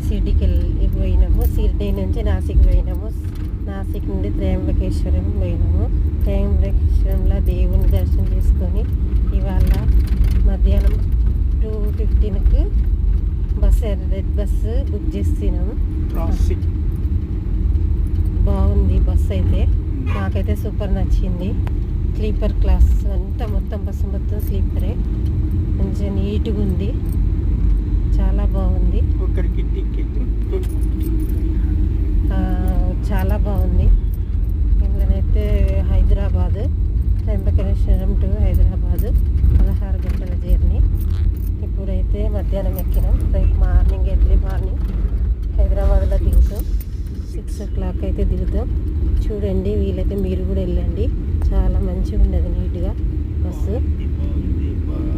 షిర్డీకి పోయినాము. షిర్డీ నుంచి నాసిక్ పోయినాము. నాసిక్ నుండి త్రయంబకేశ్వరం పోయినాము. త్రయంబకేశ్వరంలో దేవుని దర్శనం చేసుకొని ఇవాళ మధ్యాహ్నం 2:15కి రెడ్ బస్సు బుక్ చేస్తున్నాము. బాగుంది బస్సు అయితే, నాకైతే సూపర్ నచ్చింది. స్లీపర్ క్లాస్ అంతా మొత్తం బస్సు మొత్తం స్లీపరే, మంచిగా నీట్గా ఉంది, చాలా బాగుంది. చాలా బాగుంది. ఇందులోనైతే హైదరాబాద్ త్రయంబకేశ్వరం టు హైదరాబాద్ 16 గంటల జర్నీ. ఇప్పుడైతే మధ్యాహ్నం ఎక్కినాం. రేపు మార్నింగ్ ఎర్లీ మార్నింగ్ హైదరాబాద్లో దిగుతాం. 6 o'clock అయితే దిగుతాం. చూడండి, వీలైతే మీరు కూడా వెళ్ళండి, చాలా మంచిగా ఉన్నది నీట్గా బస్సు.